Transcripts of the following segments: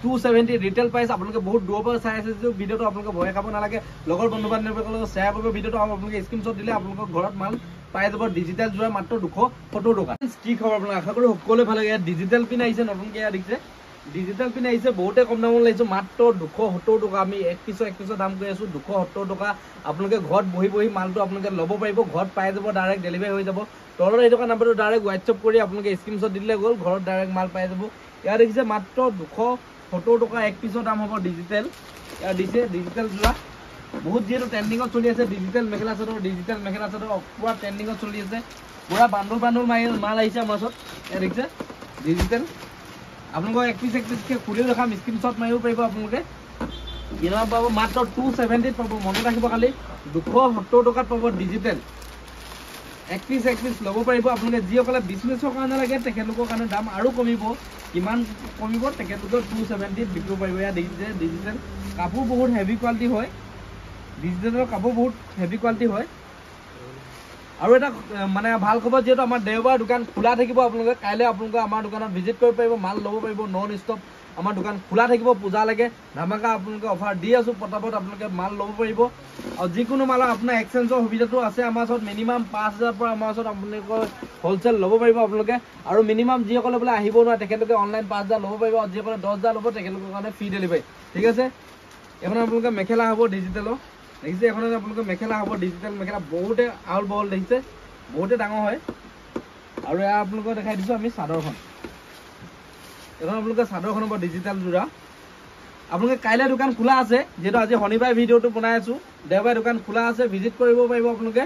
270 retail price আপোনালোকে বহুত দূৰৰ পৰা চাই আছে যে ভিডিঅ'টো আপোনালোকে ভয় খাব নালাগে লগৰ বন্ধু বান্ধৱীৰ লগত শ্বেয়াৰ কৰিব ভিডিঅ'টো আপোনালোকে স্ক্ৰীনশ্বট দিলে আপোনালোকৰ ঘৰত মাল পাই যাব ডিজিটেল যোৰা মাত্ৰ 270 টকা কি খবৰ আপোনালোকে আশা কৰো সকলোৱে ভাল লাগে ডিজিটেল পিন আহিছে নতুনকৈ দেখিছে ডিজিটেল পিন আহিছে বহুতে কম দামত লাগিছে মাত্ৰ 270 টকা আমি এক পিছৰ দাম কৰি আছো 270 টকা আপোনালোকে ঘৰত বহি মালটো আপোনালোকে ল'ব পাৰিব ঘৰত পাই যাব ডাইৰেক্ট ডেলিভাৰী হৈ যাব তলৰ এই টকা নাম্বাৰটো ডাইৰেক্ট হোৱাটছআপ কৰি আপোনালোকে স্ক্ৰীনশ্বট দিলে গ'ল ঘৰত ডাইৰেক্ট মাল পাই যাব ইয়াৰ দেখিছে মাত্ৰ 270 টকা এক পিছৰ দাম হ'ব ডিজিটেল ইয়াৰ দিছে ডিজিটেল যোৰা বহুত যেটো ট্ৰেন্ডিংত চলি আছে ডিজিটেল মেখেলা চাদৰ পুৰা ট্ৰেন্ডিংত চলি আছে পুৰা বান্ডল মাল আহিছে আমাৰ ওচৰত ইয়াৰ দেখিছে ডিজিটেল আপোনালোকৰ এক পিছকে খুলিও দেখাম স্ক্ৰীনশ্বট মাৰিব পাৰিব আপোনালোকে কিমান পাব মাত্ৰ 270 পাব মনত ৰাখিব খালি 270 টকাত পাব ডিজিটেল এক পিছ ল'ব পাৰিব আপোনালোকে যিসকলে বিজনেছৰ কাৰণে লাগে তেখেতলোকৰ কাৰণে দাম আৰু কমিব কিমান কমিব তেখেতলোকৰ 270 বিক্ৰী পাৰিব ইয়াত দেখিছে ডিজিটেল কাপোৰ বহুত হেভি কোৱালিটি হয় ডিজিটেলৰ কাপোৰ বহুত হেভি কোৱালিটি হয় আৰু এটা মানে ভাল খবৰ যেটো আমাৰ দেওবাৰ দোকান খোলা থাকিব আপোনালোকে কাইলে আপোনালোকে আমাৰ দোকানত ভিজিট কৰিব পাৰিব মাল ল'ব পাৰিব নন ষ্টপ আমাৰ দোকান খোলা থাকিব পূজা লাগে ধামাকা আপোনালোকে অফাৰ দি আছো পটাপট আপোনালোকে মাল ল'ব পাৰিব আৰু যিকোনো মাল আপোনাৰ এক্সচেঞ্জৰ সুবিধাটো আছে আমাৰ ওচৰত মিনিমাম 5000 পৰা আমাৰ ওচৰত আপোনালোকৰ হোলসেল ল'ব পাৰিব আপোনালোকে আৰু মিনিমাম যিসকলে বোলে আহিব নোৱাৰে তেখেতলোকে অনলাইন 5000 ল'ব পাৰিব আৰু যিসকলে 10000 ল'ব তেখেতলোকৰ কাৰণে ফ্ৰী ডেলিভাৰী ঠিক আছে এখন আপোনালোকে মেখেলা হ'ব ডিজিটেলৰ দেখিছে এখন আপোনালোকে মেখেলা হ'ব ডিজিটেল মেখেলা বহুতে আউল বল দেখিছে বহুতে ডাঙৰ হয় আৰু এয়া আপোনালোকক দেখাই দিছো আমি চাদৰখন এখন আপোনালোকে চাদৰখন হ'ব ডিজিটেল যোৰা আপোনালোকে কাইলে দোকান খোলা আছে যেটো আজি শনিবাৰ ভিডিঅ'টো বনাই আছো দেওবাৰ দোকান খোলা আছে ভিজিট কৰিব পাৰিব আপোনালোকে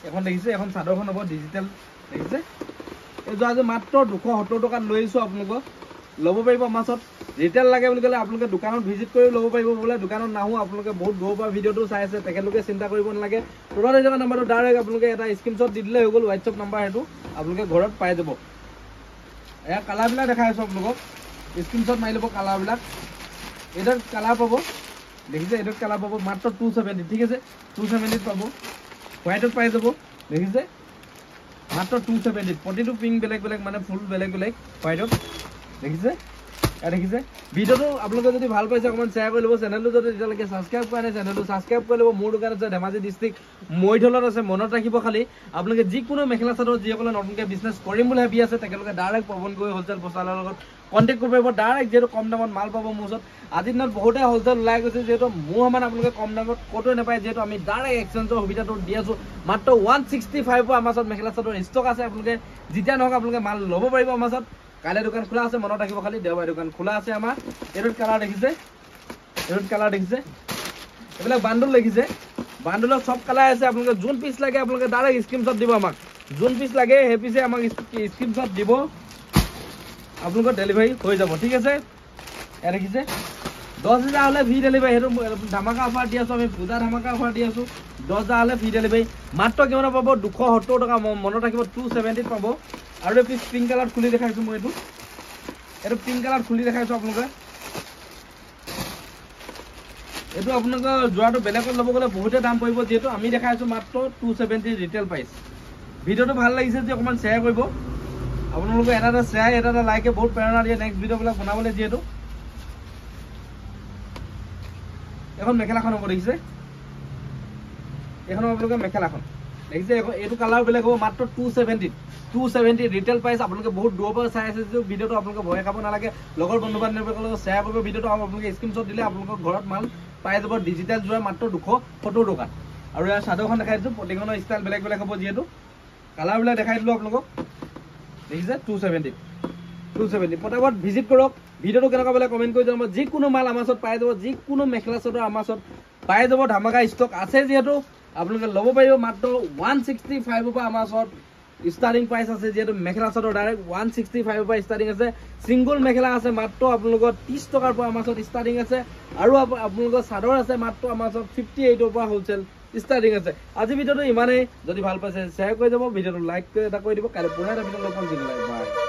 এখন দেখিছে এখন চাদৰখন হ'ব ডিজিটেল দেখিছে এই যে আজি মাত্ৰ 270 টকাত লৈ আছো আপোনালোকক ল'ব পাৰিব আমাৰ ওচৰত ৰিটেল লাগে বুলি ক'লে আপোনালোকে দোকানত ভিজিট কৰি ল'ব পাৰিব বোলে দোকানত নাহো আপোনালোকে বহুত দূৰৰ পৰা ভিডিঅ'টো চাই আছে তেখেতলোকে চিন্তা কৰিব নালাগে তলৰ এই নাম্বাৰটো ডাইৰেক্ট আপোনালোকে এটা স্ক্ৰীনশ্বট দি দিলে হৈ গ'ল হোৱাটছআপ নাম্বাৰ সেইটো আপোনালোকে ঘৰত পাই যাব এয়া কালাৰবিলাক দেখাই আছো আপোনালোকক স্ক্ৰীনশ্বট মাৰি ল'ব কালাৰবিলাক এটাত কালাৰ পাব দেখিছে এটাত কালাৰ পাব মাত্ৰ 270 ঠিক আছে 270 পাব হোৱাইটত পাই যাব দেখিছে মাত্ৰ 270 প্ৰতিটো পিংক বেলেগ মানে ফুল বেলেগ হোৱাইটত দেখিছে দেখিছে ভিডিঅ'টো আপোনালোকে যদি ভাল পাইছে অকমান শ্বেয়াৰ কৰি ল'ব চেনেলটো যদি এতিয়ালৈকে সাবস্ক্ৰাইব কৰা নাই চেনেলটো সাবস্ক্ৰাইব কৰি ল'ব মোৰ দোকান আছে ধেমাজি ডিস্ট্ৰিক্ট মইধলত আছে মনত ৰাখিব খালি আপোনালোকে যিকোনো মেখেলা চাদৰ যিসকলে নতুনকৈ বিজনেছ কৰিম বুলি ভাবি আছে তেখেতলোকে ডাইৰেক্ট পৱন গৈ হোলচেল বস্তালৰ লগত কণ্টেক্ট কৰিব পাৰিব ডাইৰেক্ট যিহেতু কম দামত মাল পাব মোৰ ওচৰত আজিৰ দিনত বহুতে হোলচেল ওলাই গৈছে যিহেতু মোৰ সমান আপোনালোকে কম দামত ক'তোৱে নাপায় যিহেতু আমি ডাইৰেক্ট এক্সচেঞ্জৰ সুবিধাটো দি আছো মাত্ৰ 165 আমাৰ ওচৰত মেখেলা চাদৰ ষ্টক আছে আপোনালোকে যেতিয়া নহওক আপোনালোকে মাল ল'ব পাৰিব আমাৰ ওচৰত কাইলে দোকান খোলা আছে মনত ৰাখিব খালি দেওবাৰ দোকান খোলা আছে আমাৰ এৰোড কালাৰ দেখিছে এইবিলাক বান্ডল দেখিছে বান্ডলত সব কালাৰ আছে আপোনালোকে যোন পিস লাগে আপোনালোকে ডাইৰেক্ট স্ক্ৰীনশ্বট দিব আমাক যোন পিস লাগে সেই পিছে আমাক স্ক্ৰীনশ্বট দিব আপোনালোকৰ ডেলিভাৰী হৈ যাব ঠিক আছে এ দেখিছে 10000 হলে ফ্ৰী ডেলিভাৰী হেতু ধামাকা অফাৰ দি আছো আমি পূজা ধামাকা অফাৰ দি আছো 10000 হলে ফ্ৰী ডেলিভাৰী মাত্ৰ কিমান পাব 270 টকা মনত ৰাখিব 270 পাব আৰু এই পিংক কালাৰ খুলি দেখাইছো মই এটো পিংক কালাৰ খুলি দেখাইছো আপোনালোকে এটো আপোনালোকৰ যোৱাটো বেলেগত ল'ব গলে বহুতে দাম পৰিব যেটো আমি দেখাইছো মাত্ৰ 270 ৰিটেল প্ৰাইস ভিডিঅ'টো ভাল লাগিছে যে অকমান শ্বেয়াৰ কৰিব আপোনালোকে এটা শ্বেয়াৰ এটা লাইকে বহুত প্ৰেৰণা দিয়ে নেক্সট ভিডিঅ'বিলাক বনাবলৈ যেটো এখন মেখেলাখন হ'ব দেখিছে এখন আপোনালোকে মেখেলাখন দেখিছে এইটো কালাৰ বেলেগ হ'ব মাত্ৰ 270 ৰিটেল প্ৰাইস আপোনালোকে বহুত দূৰৰ পৰা চাই আছে যে ভিডিঅ'টো আপোনালোকে ভয় খাব নালাগে লগৰ বন্ধু বান্ধৱীৰ লগত শ্বেয়াৰ কৰিব ভিডিঅ'টো আপোনালোকে স্ক্ৰীনশ্বট দিলে আপোনালোকৰ ঘৰত মাল পাই যাব ডিজিটেল যোৰা মাত্ৰ 270 টকাত আৰু ইয়াৰ চাদৰখন দেখাই দিছো প্ৰতিখনৰ ষ্টাইল বেলেগ হ'ব যিহেতু কালাৰবিলাক দেখাই দিলো আপোনালোকক দেখিছে 270 পটাপট ভিজিট কৰক ভিডিঅ'টো কেনেকুৱা পালে কমেন্ট কৰি জনাব যিকোনো মাল আমাৰ ওচৰত পাই যাব যিকোনো মেখেলা চাদৰ আমাৰ ওচৰত পাই যাব ধামাকা ষ্টক আছে যিহেতু আপোনালোকে ল'ব পাৰিব মাত্ৰ 165 পৰা আমাৰ ওচৰত স্টাৰ্টিং প্ৰাইস আছে যেটো মেখেলা চাদৰ ডাইৰেক্ট 165 পৰা স্টাৰ্টিং আছে সিঙ্গল মেখেলা আছে মাত্ৰ আপোনালোকৰ 30 টকাৰ পৰা আমাৰ ওচৰত স্টাৰ্টিং আছে আৰু আপোনালোকৰ চাদৰ আছে মাত্ৰ আমাৰ ওচৰত 58 পৰা হোলসেল স্টাৰ্টিং আছে আজি ভিডিঅ'টো ইমানেই যদি ভাল পাইছে শ্বেয়াৰ কৰি যাব ভিডিঅ'টো লাইক এটা কৰি দিব কাইলৈ পুনৰ এটা ভিডিঅ' লগ পাম বাই